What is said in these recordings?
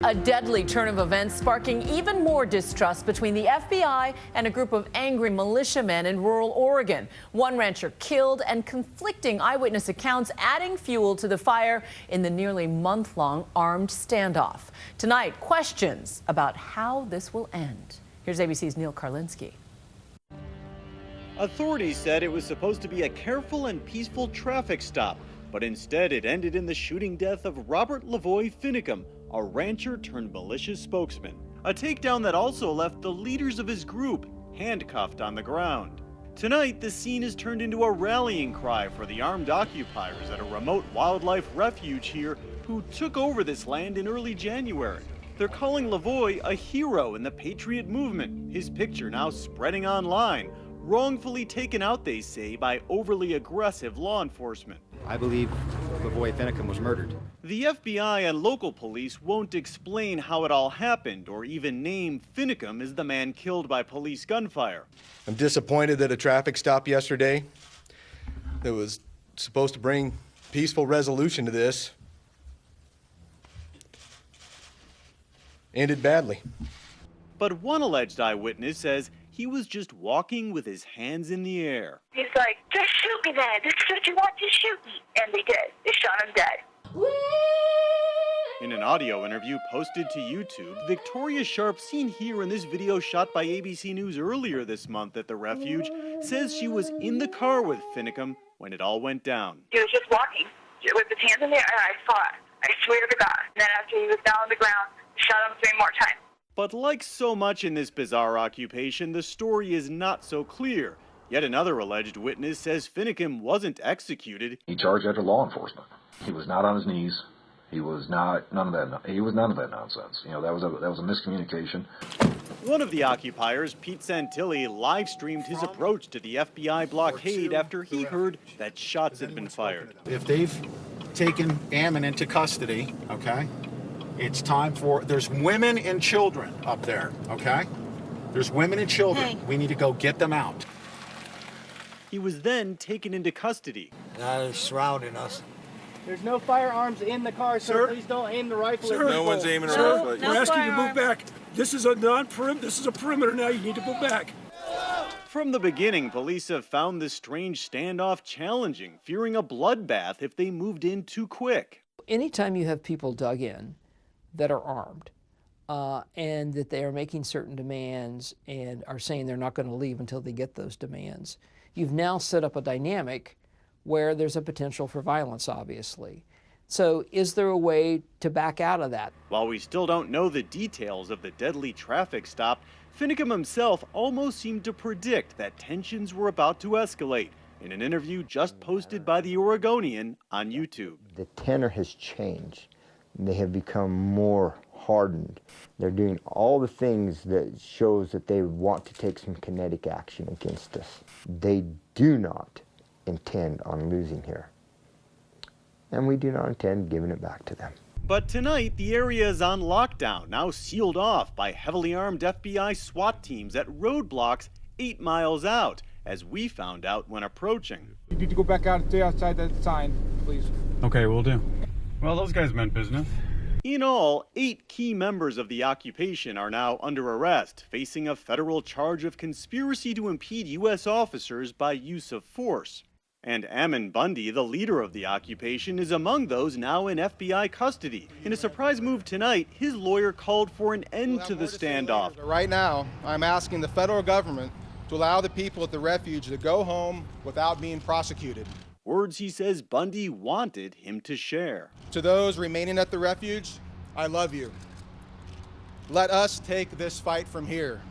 A deadly turn of events sparking even more distrust between the FBI and a group of angry militiamen in rural Oregon. One rancher killed and conflicting eyewitness accounts adding fuel to the fire in the nearly month-long armed standoff. Tonight, questions about how this will end. Here's ABC's Neil Karlinski. Authorities said it was supposed to be a careful and peaceful traffic stop, but instead it ended in the shooting death of Robert Lavoy Finicum, a rancher turned militia spokesman. A takedown that also left the leaders of his group handcuffed on the ground. Tonight, the scene is turned into a rallying cry for the armed occupiers at a remote wildlife refuge here who took over this land in early January. They're calling Lavoy a hero in the patriot movement, his picture now spreading online, wrongfully taken out, they say, by overly aggressive law enforcement. I believe Lavoy Finicum was murdered. The FBI and local police won't explain how it all happened or even name Finicum as the man killed by police gunfire. I'm disappointed that a traffic stop yesterday that was supposed to bring peaceful resolution to this ended badly. But one alleged eyewitness says he was just walking with his hands in the air. He's like, just shoot me then. This is what you want, just shoot me. And they did. They shot him dead. In an audio interview posted to YouTube, Victoria Sharp, seen here in this video shot by ABC News earlier this month at the refuge, says she was in the car with Finicum when it all went down. He was just walking with his hands in the air, and I saw it. I swear to God. And then after he was down on the ground, shot him 3 more times. But like so much in this bizarre occupation, the story is not so clear. Yet another alleged witness says Finicum wasn't executed. He charged after law enforcement. He was not on his knees. He was none of that nonsense. You know, that was a miscommunication. One of the occupiers, Pete Santilli, live streamed his approach to the FBI blockade after he heard that shots had been fired. If they've taken Ammon into custody, okay, it's time for, there's women and children up there, okay? There's women and children. We need to go get them out. He was then taken into custody. They're surrounding us. There's no firearms in the car, so please don't aim the rifle. Sir, at no one's aiming a rifle. We're asking you to move back. This is a perimeter now. You need to move back. From the beginning, police have found this strange standoff challenging, fearing a bloodbath if they moved in too quick. Anytime you have people dug in that are armed and that they are making certain demands and are saying they're not going to leave until they get those demands, you've now set up a dynamic where there's a potential for violence, obviously. So is there a way to back out of that? While we still don't know the details of the deadly traffic stop, Finicum himself almost seemed to predict that tensions were about to escalate in an interview just posted by the Oregonian on YouTube. The tenor has changed. They have become more hardened. They're doing all the things that shows that they want to take some kinetic action against us. They do not intend on losing here. And we do not intend giving it back to them. But tonight, the area is on lockdown, now sealed off by heavily armed FBI SWAT teams at roadblocks 8 miles out, as we found out when approaching. You need to go back out and stay outside that sign, please. Okay, we'll do. Well, those guys meant business. In all, 8 key members of the occupation are now under arrest, facing a federal charge of conspiracy to impede U.S. officers by use of force. And Ammon Bundy, the leader of the occupation, is among those now in FBI custody. In a surprise move tonight, his lawyer called for an end to the standoff. Right now, I'm asking the federal government to allow the people at the refuge to go home without being prosecuted. Words he says Bundy wanted him to share. To those remaining at the refuge, I love you. Let us take this fight from here.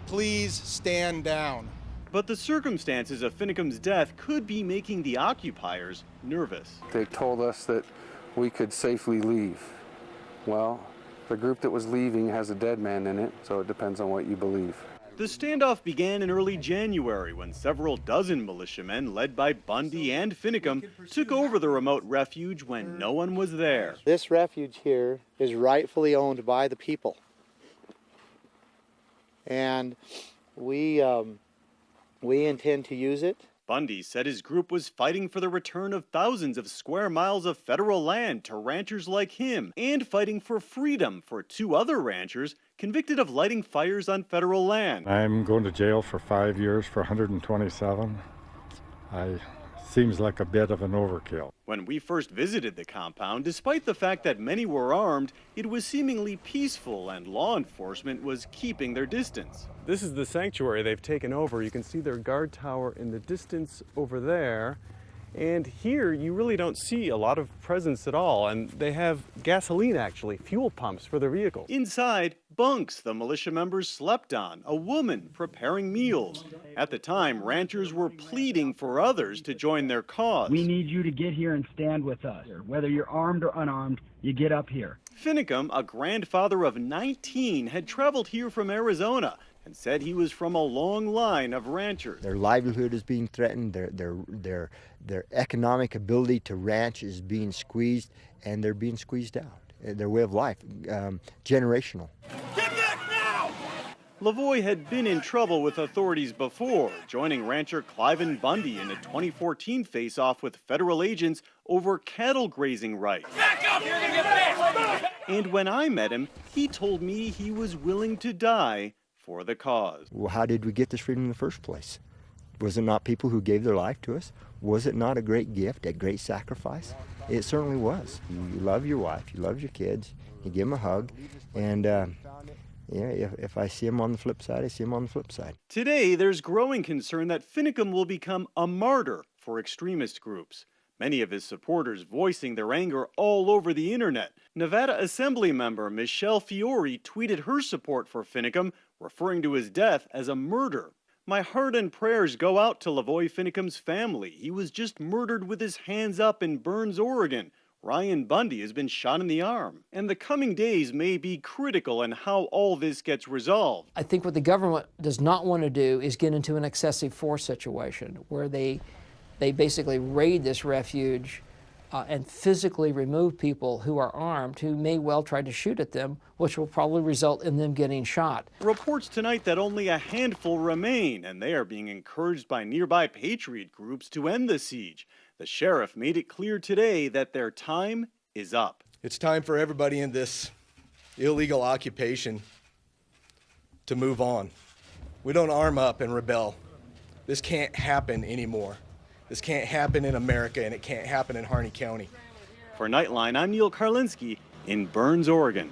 Please stand down. But the circumstances of Finicum's death could be making the occupiers nervous. They told us that we could safely leave. Well, the group that was leaving has a dead man in it, so it depends on what you believe. The standoff began in early January when several dozen militiamen led by Bundy and Finicum took over the remote refuge when no one was there. This refuge here is rightfully owned by the people. And we intend to use it Bundy said his group was fighting for the return of thousands of square miles of federal land to ranchers like him and fighting for freedom for 2 other ranchers convicted of lighting fires on federal land. I'm going to jail for 5 years for 127. Seems like a bit of an overkill. When we first visited the compound, despite the fact that many were armed, it was seemingly peaceful and law enforcement was keeping their distance. This is the sanctuary they've taken over. You can see their guard tower in the distance over there. And here you really don't see a lot of presence at all. And they have gasoline, actually, fuel pumps for their vehicles. Inside, bunks the militia members slept on, a woman preparing meals. At the time, ranchers were pleading for others to join their cause. We need you to get here and stand with us. Whether you're armed or unarmed, you get up here. Finicum, a grandfather of 19, had traveled here from Arizona and said he was from a long line of ranchers. Their livelihood is being threatened, their economic ability to ranch is being squeezed, and they're being squeezed out. Their way of life, generational. Get back now! Lavoie had been in trouble with authorities before, joining rancher Cliven Bundy in a 2014 face-off with federal agents over cattle grazing rights. Back up! You're gonna get back! And when I met him, he told me he was willing to die for the cause. Well, how did we get this freedom in the first place? Was it not people who gave their life to us? Was it not a great gift, a great sacrifice? It certainly was. You love your wife, you love your kids, you give them a hug, and if I see them on the flip side, I see them on the flip side. Today, there's growing concern that Finicum will become a martyr for extremist groups. Many of his supporters voicing their anger all over the internet. Nevada Assembly member Michelle Fiore tweeted her support for Finicum, referring to his death as a murder. My heart and prayers go out to Lavoie Finicum's family. He was just murdered with his hands up in Burns, Oregon. Ryan Bundy has been shot in the arm. And the coming days may be critical in how all this gets resolved. I think what the government does not want to do is get into an excessive force situation where they basically raid this refuge and physically remove people who are armed, who may well try to shoot at them, which will probably result in them getting shot. Reports tonight that only a handful remain, and they are being encouraged by nearby patriot groups to end the siege. The sheriff made it clear today that their time is up. It's time for everybody in this illegal occupation to move on. We don't arm up and rebel. This can't happen anymore. This can't happen in America, and it can't happen in Harney County. For Nightline, I'm Neil Karlinski in Burns, Oregon.